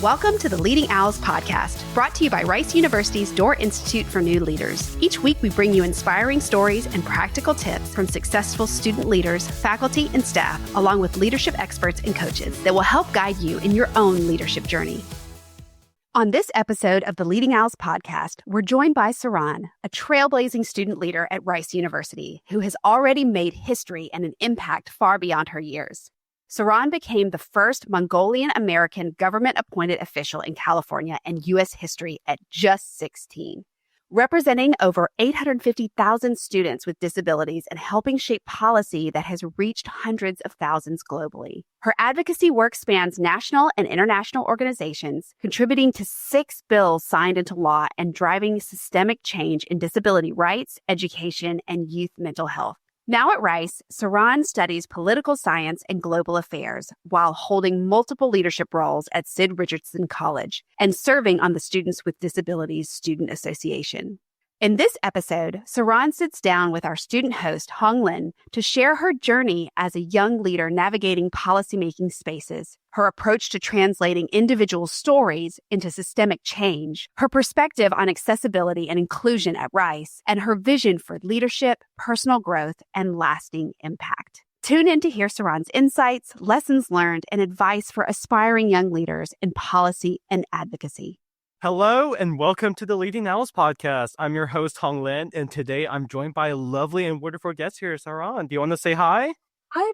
Welcome to the Leading Owls podcast, brought to you by Rice University's Door Institute for New Leaders. Each week, we bring you inspiring stories and practical tips from successful student leaders, faculty, and staff, along with leadership experts and coaches that will help guide you in your own leadership journey. On this episode of the Leading Owls podcast, we're joined by Saran, a trailblazing student leader at Rice University, who has already made history and an impact far beyond her years. Saran became the first Mongolian American government-appointed official in California and U.S. history at just 16. Representing over 850,000 students with disabilities and helping shape policy that has reached hundreds of thousands globally. Her advocacy work spans national and international organizations, contributing to 6 bills signed into law and driving systemic change in disability rights, education, and youth mental health. Now at Rice, Saran studies political science and global affairs while holding multiple leadership roles at Sid Richardson College and serving on the Students with Disabilities Student Association. In this episode, Saran sits down with our student host, Hong Lin, to share her journey as a young leader navigating policymaking spaces, her approach to translating individual stories into systemic change, her perspective on accessibility and inclusion at Rice, and her vision for leadership, personal growth, and lasting impact. Tune in to hear Saran's insights, lessons learned, and advice for aspiring young leaders in policy and advocacy. Hello and welcome to the Leading Owls podcast. I'm your host, Hong Lin, and today I'm joined by a lovely and wonderful guest here, Saran. Do you want to say hi? Hi,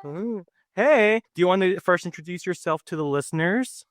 everyone. Hey, do you want to first introduce yourself to the listeners?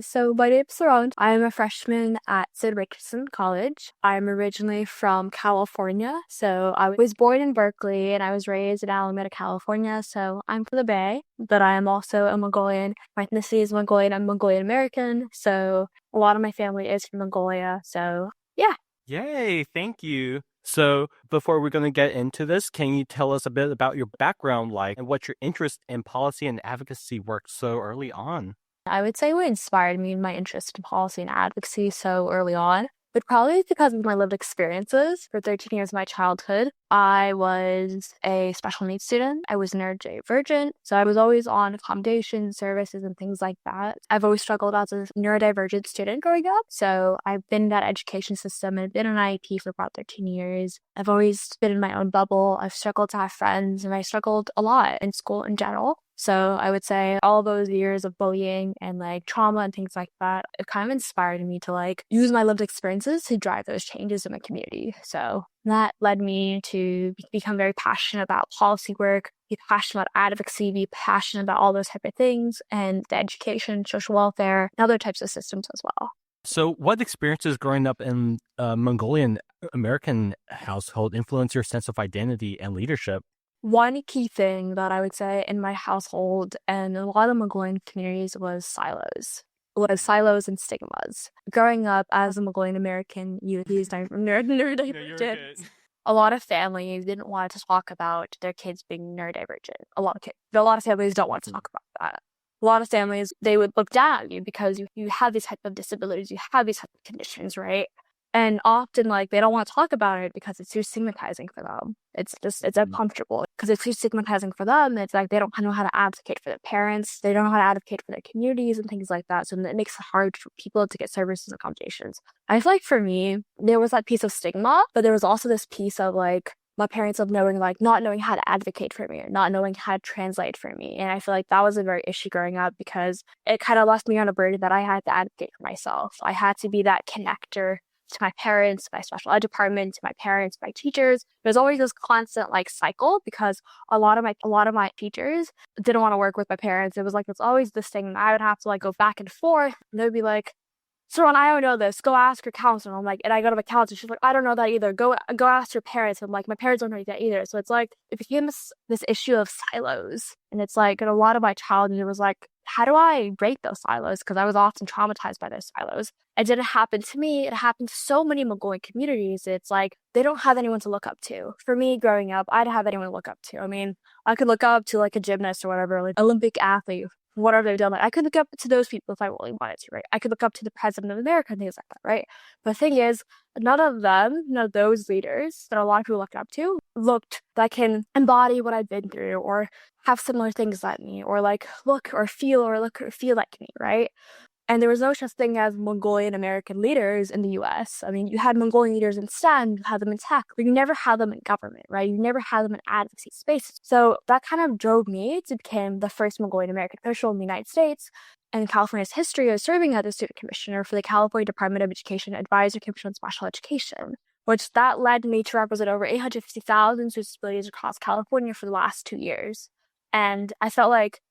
So my name's Saran. I'm a freshman at Sid Richardson College. I'm originally from California. So I was born in Berkeley and I was raised in Alameda, California. So I'm from the Bay, but I am also a Mongolian. My ethnicity is Mongolian. I'm Mongolian American. So a lot of my family is from Mongolia. So yeah. Yay, thank you. So before we're going to get into this, can you tell us a bit about your background and what your interest in policy and advocacy work so early on? I would say what inspired me in my interest in policy and advocacy so early on, but probably because of my lived experiences. For 13 years of my childhood, I was a special needs student. I was neurodivergent, so I was always on accommodation services and things like that. I've always struggled as a neurodivergent student growing up, so I've been in that education system and been in IEP for about 13 years. I've always been in my own bubble. I've struggled to have friends, and I struggled a lot in school in general. So I would say all those years of bullying and trauma and things like that, it kind of inspired me to use my lived experiences to drive those changes in my community. So that led me to become very passionate about policy work, be passionate about advocacy, be passionate about all those type of things and the education, social welfare, and other types of systems as well. So what experiences growing up in a Mongolian American household influenced your sense of identity and leadership? One key thing that I would say in my household and a lot of Mongolian communities was silos and stigmas. Growing up as a Mongolian American youth, neurodivergent, a lot of families didn't want to talk about their kids being neurodivergent. A lot of families don't want to talk about that. A lot of families, they would look down at you because you have these type of disabilities, you have these type of conditions, right? And often, they don't want to talk about it because it's too stigmatizing for them. It's uncomfortable because it's too stigmatizing for them. It's they don't know how to advocate for their parents. They don't know how to advocate for their communities and things like that. So it makes it hard for people to get services and accommodations. I feel for me, there was that piece of stigma, but there was also this piece of my parents of knowing, not knowing how to advocate for me or not knowing how to translate for me. And I feel that was a very issue growing up because it kind of left me on a burden that I had to advocate for myself. I had to be that connector to my parents, my special ed department, to my parents, my teachers. There's always this constant cycle because a lot of my teachers didn't want to work with my parents. It was there's always this thing. I would have to go back and forth. And they'd be like, Saran, I don't know this. Go ask your counselor. I'm and I go to my counselor. She's I don't know that either. Go ask your parents. I'm my parents don't know that either. So it's it became this issue of silos. And it's in a lot of my childhood, it was how do I break those silos? Because I was often traumatized by those silos. It didn't happen to me. It happened to so many Mongolian communities. It's they don't have anyone to look up to. For me, growing up, I didn't have anyone to look up to. I mean, I could look up to a gymnast or whatever, Olympic athlete, whatever they've done. I could look up to those people if I really wanted to, right? I could look up to the president of America and things like that, right? But the thing is, none of those leaders that a lot of people looked up to looked that can embody what I've been through or have similar things like me or look or feel like me, right? And there was no such thing as Mongolian American leaders in the US. I mean, you had Mongolian leaders in STEM, you had them in tech, but you never had them in government, right? You never had them in advocacy spaces. So that kind of drove me to become the first Mongolian American official in the United States. And in California's history of serving as a student commissioner for the California Department of Education Advisory Commission on Special Education, which that led me to represent over 850,000 students with disabilities across California for the last 2 years. And I felt like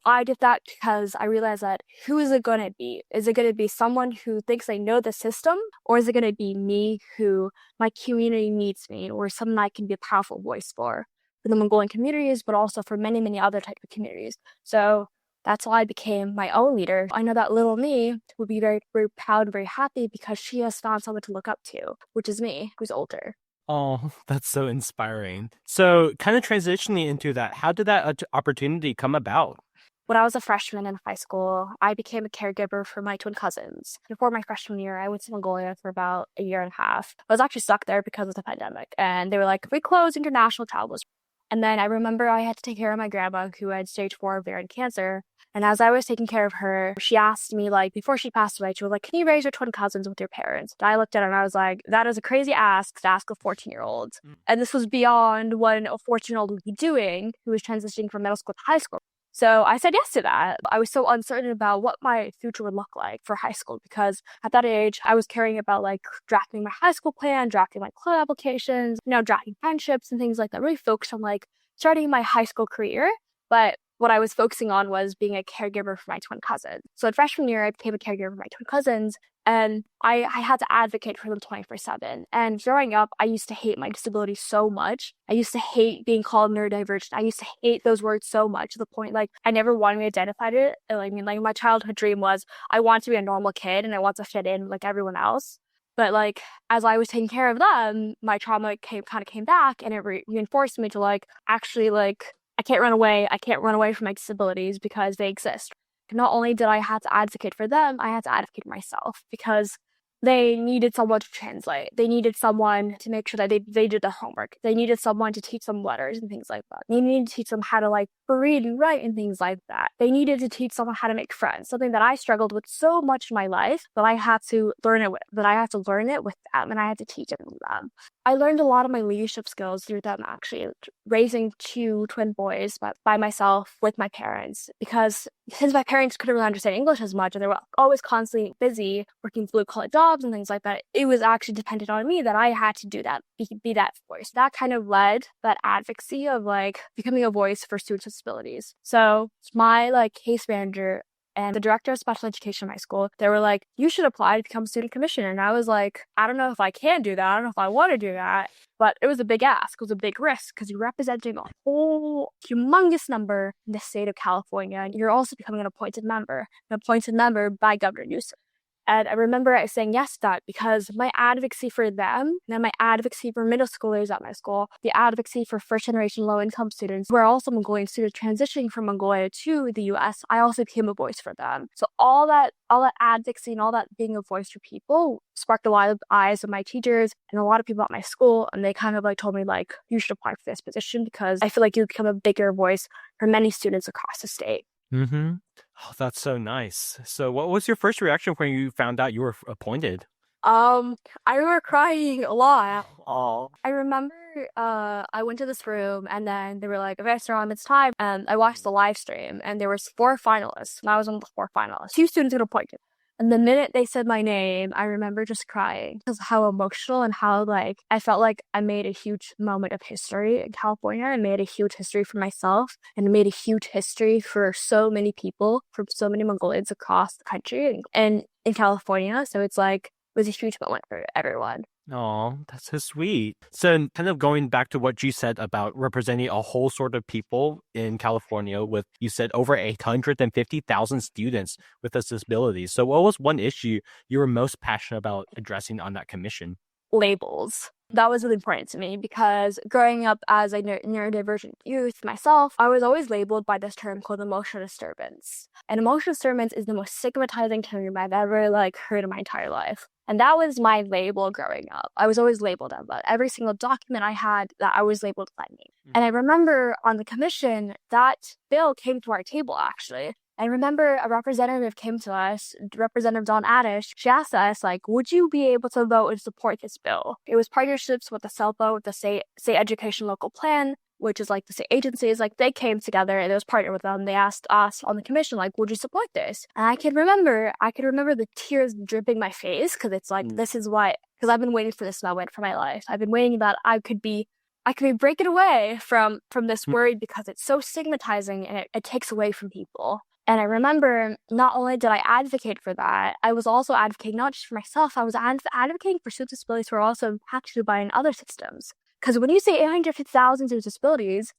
I did that because I realized that who is it going to be? Is it going to be someone who thinks they know the system? Or is it going to be me who my community needs me, or someone I can be a powerful voice for the Mongolian communities, but also for many, many other types of communities? So that's why I became my own leader. I know that little me will be very, very proud and very happy because she has found someone to look up to, which is me, who's older. Oh, that's so inspiring. So kind of transitioning into that, how did that opportunity come about? When I was a freshman in high school, I became a caregiver for my twin cousins. Before my freshman year, I went to Mongolia for about a year and a half. I was actually stuck there because of the pandemic. And they were like, we closed international travels. And then I remember I had to take care of my grandma who had stage 4 ovarian cancer. And as I was taking care of her, she asked me, like, before she passed away, she was like, can you raise your twin cousins with your parents? And I looked at her and I was like, that is a crazy ask to ask a 14-year-old. And this was beyond what a 14-year-old would be doing who was transitioning from middle school to high school. So I said yes to that. I was so uncertain about what my future would look like for high school because at that age, I was caring about like drafting my high school plan, drafting my club applications, drafting friendships and things like that. Really focused on like starting my high school career. But what I was focusing on was being a caregiver for my twin cousins. So in freshman year, I became a caregiver for my twin cousins. And I had to advocate for them 24/7. And growing up, I used to hate my disability so much. I used to hate being called neurodivergent. I used to hate those words so much to the point, like, I never wanted to be identified it. I mean, like, my childhood dream was I want to be a normal kid and I want to fit in like everyone else. But, like, as I was taking care of them, my trauma came back and it reinforced me to, like, actually, like, I can't run away. I can't run away from my disabilities because they exist. Not only did I have to advocate for them, I had to advocate for myself because they needed someone to translate. They needed someone to make sure that they did their homework. They needed someone to teach them letters and things like that. They needed to teach them how to like read and write and things like that. They needed to teach someone how to make friends, something that I struggled with so much in my life that I had to learn it with, them and I had to teach it to them. I learned a lot of my leadership skills through them, actually, raising 2 twin boys by myself with my parents, because since my parents couldn't really understand English as much and they were always constantly busy working blue-collar jobs and things like that, it was actually dependent on me that I had to do that, be that voice. That kind of led that advocacy of like becoming a voice for students with disabilities. So my like case manager and the director of special education in my school, they were like, you should apply to become student commissioner. And I was like, I don't know if I can do that. I don't know if I want to do that. But it was a big ask. It was a big risk because you're representing a whole humongous number in the state of California. And you're also becoming an appointed member by Governor Newsom. And I remember saying yes to that because my advocacy for them, and my advocacy for middle schoolers at my school, the advocacy for first-generation low-income students who are also Mongolian students transitioning from Mongolia to the U.S., I also became a voice for them. So all that advocacy and all that being a voice for people sparked a lot of eyes of my teachers and a lot of people at my school, and they kind of like told me like, you should apply for this position because I feel like you become a bigger voice for many students across the state. Mm-hmm. Oh, that's so nice. So what was your first reaction when you found out you were appointed? I remember crying a lot. Oh. I remember I went to this room and then they were like, okay, Saran, it's time. And I watched the live stream and there was 4 finalists and I was one of the 4 finalists. 2 students got appointed. And the minute they said my name, I remember just crying because how emotional and how like I felt like I made a huge moment of history in California. I made a huge history for myself and made a huge history for so many people, for so many Mongolians across the country and in California. So it's like, it was a huge moment for everyone. Oh, that's so sweet. So kind of going back to what you said about representing a whole sort of people in California with, you said, over 850,000 students with disabilities. So what was one issue you were most passionate about addressing on that commission? Labels. That was really important to me because growing up as a neurodivergent youth myself, I was always labeled by this term called emotional disturbance. And emotional disturbance is the most stigmatizing term I've ever heard in my entire life. And that was my label growing up. I was always labeled as that. Every single document I had, that I was labeled that name. And I remember on the commission, that bill came to our table, actually. I remember a representative came to us, Representative Dawn Addish. She asked us, like, would you be able to vote and support this bill? It was partnerships with the SELPA, with the state education local plan, which is like the state agencies. Like, they came together and it was partnered with them. They asked us on the commission, like, would you support this? And I can remember the tears dripping my face, because it's like, this is what, because I've been waiting for this moment for my life. I've been waiting that I could be breaking away from this worry, because it's so stigmatizing and it takes away from people. And I remember not only did I advocate for that, I was also advocating not just for myself, I was advocating for students with disabilities who are also impacted by in other systems. Because when you say 850,000 students with disabilities,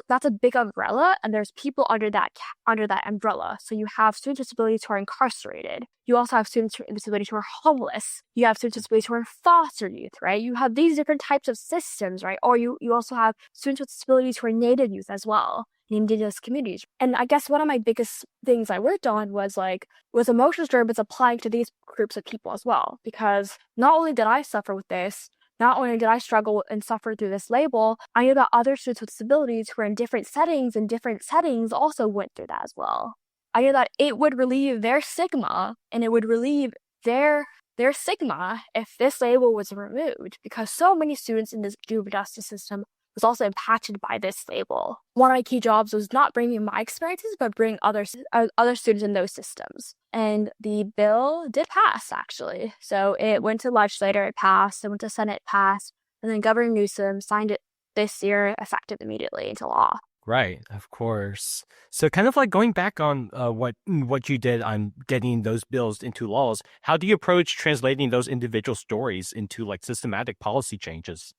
that's a big umbrella, and there's people under that umbrella. So you have students with disabilities who are incarcerated. You also have students with disabilities who are homeless. You have students with disabilities who are in foster youth, right? You have these different types of systems, right? Or you also have students with disabilities who are Native youth as well, in Indigenous communities. And I guess one of my biggest things I worked on was emotional disturbance applying to these groups of people as well. Because not only did I suffer with this, not only did I struggle and suffer through this label, I knew that other students with disabilities who are in different settings also went through that as well. I knew that it would relieve their stigma, and it would relieve their stigma if this label was removed, because so many students in this juvenile justice system was also impacted by this label. One of my key jobs was not bringing my experiences, but bring other students in those systems. And the bill did pass, actually. So it went to legislature, it passed, it went to Senate, passed, and then Governor Newsom signed it this year, effective immediately into law. Right, of course. So kind of like going back on what you did on getting those bills into laws, how do you approach translating those individual stories into like systematic policy changes?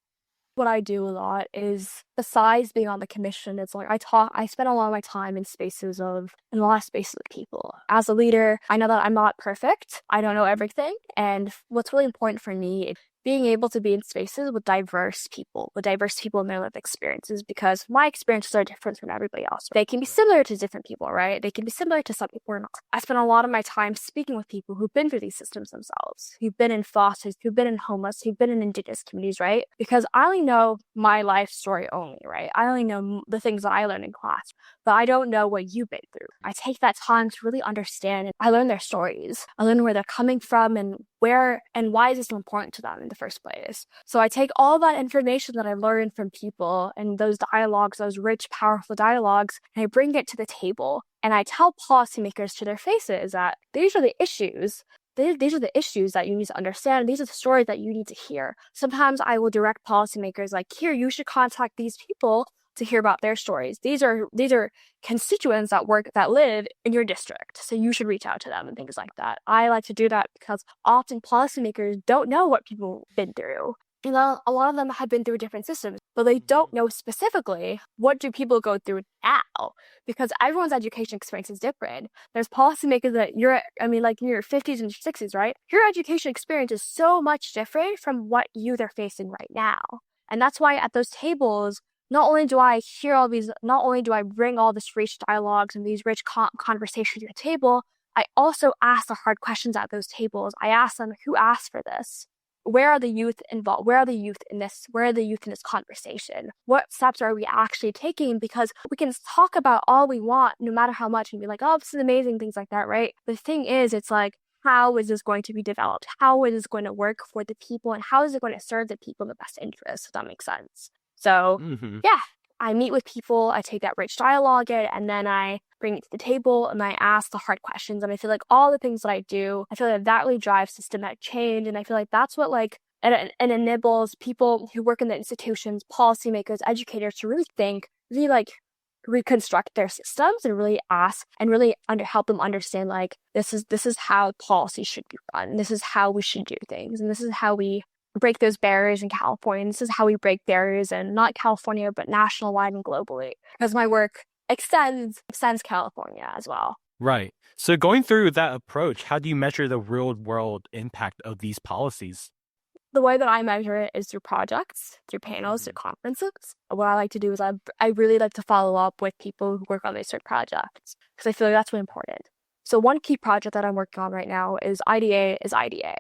What I do a lot is, besides being on the commission, it's like I spend a lot of my time in a lot of spaces with people. As a leader, I know that I'm not perfect. I don't know everything. And what's really important for me is being able to be in spaces with diverse people in their lived experiences, because my experiences are different from everybody else. They can be similar to different people, right? They can be similar to some people or not. I spend a lot of my time speaking with people who've been through these systems themselves, who've been in fosters, who've been in homeless, who've been in Indigenous communities, right? Because I only know my life story only, right? I only know the things that I learned in class, but I don't know what you've been through. I take that time to really understand, and I learn their stories. I learn where they're coming from and why is this important to them in the first place. So I take all that information that I learned from people and those dialogues, those rich, powerful dialogues, and I bring it to the table. And I tell policymakers to their faces that these are the issues. These are the issues that you need to understand. These are the stories that you need to hear. Sometimes I will direct policymakers, like, here, you should contact these people to hear about their stories. These are constituents that live in your district, so you should reach out to them and things like that. I like to do that because often policymakers don't know what people have been through. You know, a lot of them have been through different systems, but they don't know specifically what do people go through now, because everyone's education experience is different. There's policymakers that in your 50s and 60s, right? Your education experience is so much different from what youth are facing right now. And that's why at those tables, not only do I bring all this rich dialogues and these rich conversations to the table, I also ask the hard questions at those tables. I ask them, who asked for this? Where are the youth involved? Where are the youth in this? Where are the youth in this conversation? What steps are we actually taking? Because we can talk about all we want, no matter how much, and be like, oh, this is amazing, things like that, right? But the thing is, it's like, how is this going to be developed? How is this going to work for the people? And how is it going to serve the people in the best interest, if that makes sense? So, yeah, I meet with people, I take that rich dialogue and then I bring it to the table and I ask the hard questions. And I feel like all the things that I do, I feel like that really drives systematic change. And I feel like that's what and enables people who work in the institutions, policymakers, educators to really think, really reconstruct their systems and really ask and really help them understand, this is how policy should be run. This is how we should do things. And this is how we break those barriers in California. This is how we break barriers in not California, but national-wide and globally. Because my work extends California as well. Right. So going through that approach, how do you measure the real-world impact of these policies? The way that I measure it is through projects, through panels, through conferences. What I like to do is I really like to follow up with people who work on these certain projects, because I feel like that's really important. So one key project that I'm working on right now is IDA,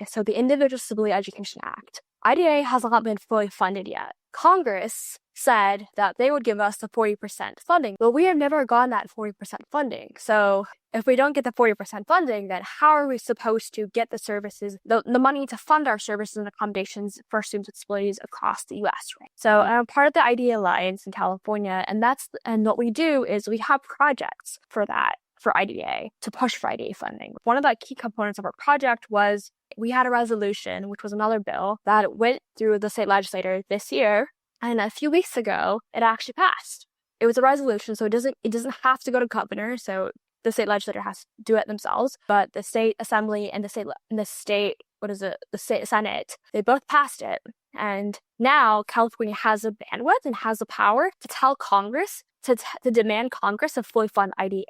so the Individual Disability Education Act. IDA has not been fully funded yet. Congress said that they would give us the 40% funding, but we have never gotten that 40% funding. So if we don't get the 40% funding, then how are we supposed to get the services, the money to fund our services and accommodations for students with disabilities across the U.S., right? So I'm part of the IDEA Alliance in California, and what we do is we have projects for that, for IDA, to push for IDA funding. One of the key components of our project was we had a resolution, which was another bill, that went through the state legislature this year, and a few weeks ago, it actually passed. It was a resolution, so it doesn't have to go to governor, so the state legislature has to do it themselves, but the state assembly and the state senate, they both passed it. And now California has the bandwidth and has the power to tell Congress to demand Congress to fully fund IDA,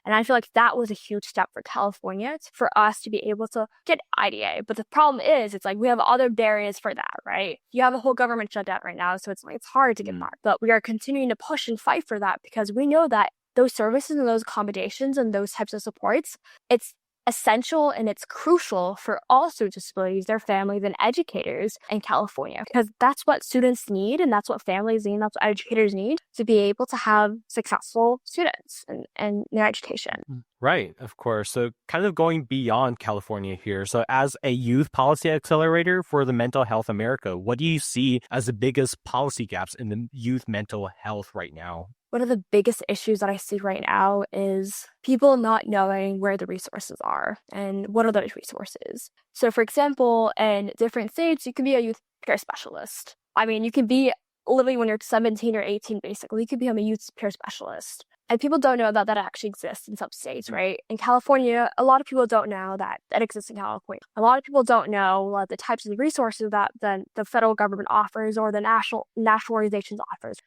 And I feel like that was a huge step for California, for us to be able to get IDA. But the problem is, it's like we have other barriers for that, right? You have a whole government shutdown right now, so it's hard to get that. But we are continuing to push and fight for that because we know that those services and those accommodations and those types of supports, it's essential and it's crucial for all students with disabilities, their families, and educators in California, because that's what students need, and that's what families need, and that's what educators need to be able to have successful students and their education. Right, of course. So kind of going beyond California here. So as a youth policy accelerator for the Mental Health America, what do you see as the biggest policy gaps in the youth mental health right now? One of the biggest issues that I see right now is people not knowing where the resources are and what are those resources. So, for example, in different states, you can be a youth peer specialist. I mean, you can be living when you're 17 or 18, basically. You could become a youth peer specialist. And people don't know that actually exists in some states, right? In California, a lot of people don't know that exists in California. A lot of people don't know the types of resources that the federal government offers or the national organizations offers.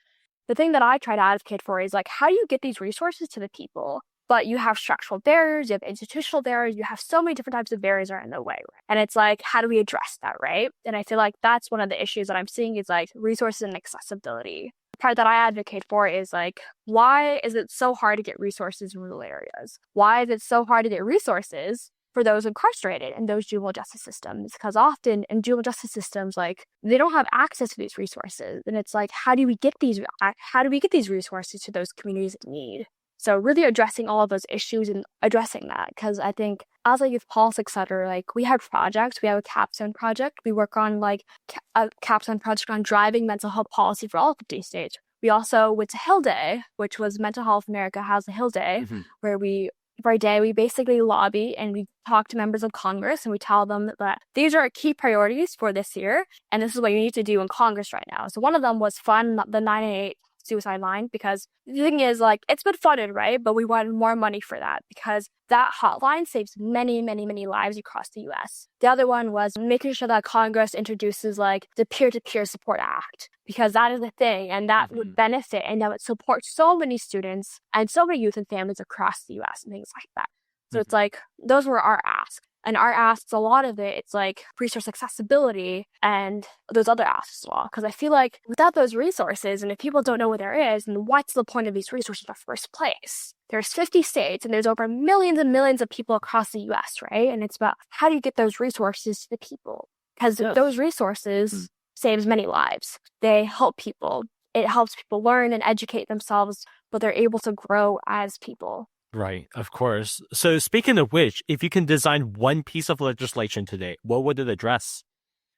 The thing that I try to advocate for is how do you get these resources to the people? But you have structural barriers, you have institutional barriers, you have so many different types of barriers are in the way. Right? And it's how do we address that, right? And I feel like that's one of the issues that I'm seeing is resources and accessibility. The part that I advocate for is why is it so hard to get resources in rural areas? Why is it so hard to get resources for those incarcerated in those juvenile justice systems? Because often in juvenile justice systems, they don't have access to these resources. And it's how do we get these resources to those communities in need? So really addressing all of those issues and addressing that, because I think as a youth policy accelerator, we have projects. We have a capstone project. We work on a capstone project on driving mental health policy for all 50 states. We also went to Hill Day, which was Mental Health America has a Hill Day, where every day we basically lobby and we talk to members of Congress and we tell them that these are our key priorities for this year and this is what you need to do in Congress right now. So one of them was fund the 988 suicide line, because the thing is it's been funded, right? But we wanted more money for that because that hotline saves many, many, many lives across the U.S. The other one was making sure that Congress introduces the Peer-to-Peer Support Act, because that is a thing and that would benefit and that would support so many students and so many youth and families across the U.S. and things like that. So it's those were our asks. And our asks, a lot of it, it's resource accessibility and those other asks as well. Because I feel without those resources, and if people don't know what there is, then what's the point of these resources in the first place? There's 50 states and there's over millions and millions of people across the U.S., right? And it's about how do you get those resources to the people? Because those resources saves many lives. They help people. It helps people learn and educate themselves, but they're able to grow as people. Right, of course. So speaking of which, if you can design one piece of legislation today, what would it address?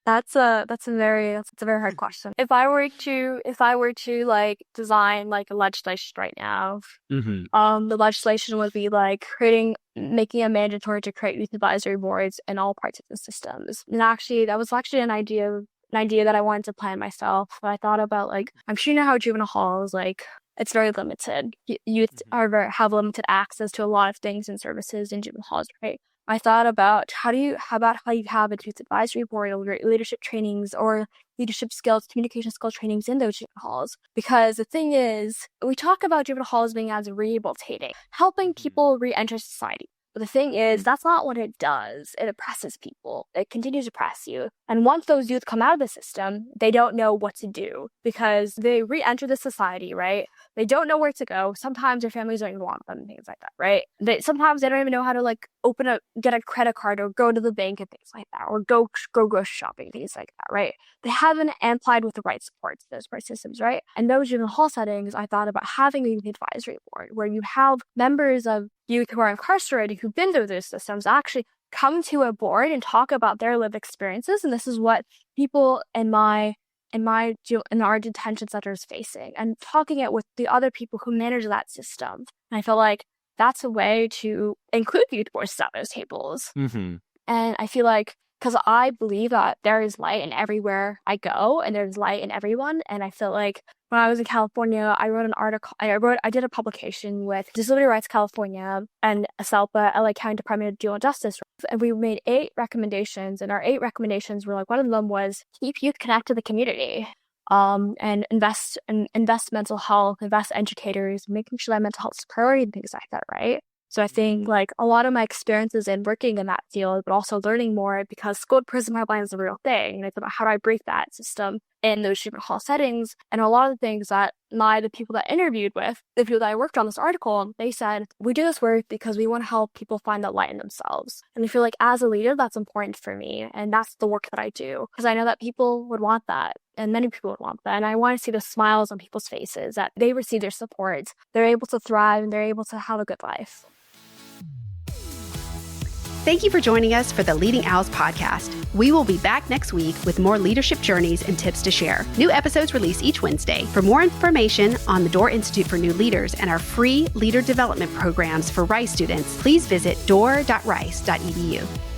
That's a very hard question. If I were to design a legislation right now, the legislation would be making it mandatory to create youth advisory boards in all parts of the systems. And actually, that was actually an idea that I wanted to plan myself. But I thought about I'm sure you know how juvenile halls it's very limited. Youth have limited access to a lot of things and services in juvenile halls, right? I thought about how you have a youth advisory board or leadership trainings or leadership skills, communication skill trainings in those juvenile halls. Because the thing is, we talk about juvenile halls being as rehabilitating, helping people re-enter society. But the thing is, that's not what it does. It oppresses people. It continues to oppress you. And once those youth come out of the system, they don't know what to do because they re-enter the society, right? They don't know where to go. Sometimes their families don't even want them and things like that, right? Sometimes they don't even know how to like get a credit card or go to the bank and things like that, or go grocery shopping, things like that, right? They haven't applied with the right supports, those support systems, right? And those juvenile hall settings, I thought about having a youth advisory board where you have members of youth who are incarcerated who've been through those systems actually come to a board and talk about their lived experiences. And this is what people in our detention centers facing, and talking it with the other people who manage that system. And I feel like that's a way to include youth voices at those tables. Mm-hmm. And I feel like, because I believe that there is light in everywhere I go and there's light in everyone. And I feel like when I was in California, I wrote an article, I did a publication with Disability Rights California and ASELPA, LA County Department of Juvenile Justice. And we made 8 recommendations, and our 8 recommendations were like, one of them was keep youth connected to the community. And invest mental health, invest educators, making sure that mental health is a priority and things like that, right? So I think like a lot of my experiences in working in that field, but also learning more, because school to prison pipeline is a real thing. And it's about how do I break that system in those treatment hall settings. And a lot of the things that the people that I interviewed with, the people that I worked on this article, they said, we do this work because we want to help people find that light in themselves. And I feel like as a leader, that's important for me. And that's the work that I do, because I know that people would want that. And many people would want that. And I want to see the smiles on people's faces, that they receive their support, they're able to thrive, and they're able to have a good life. Thank you for joining us for the Leading Owls podcast. We will be back next week with more leadership journeys and tips to share. New episodes release each Wednesday. For more information on the Door Institute for New Leaders and our free leader development programs for Rice students, please visit door.rice.edu.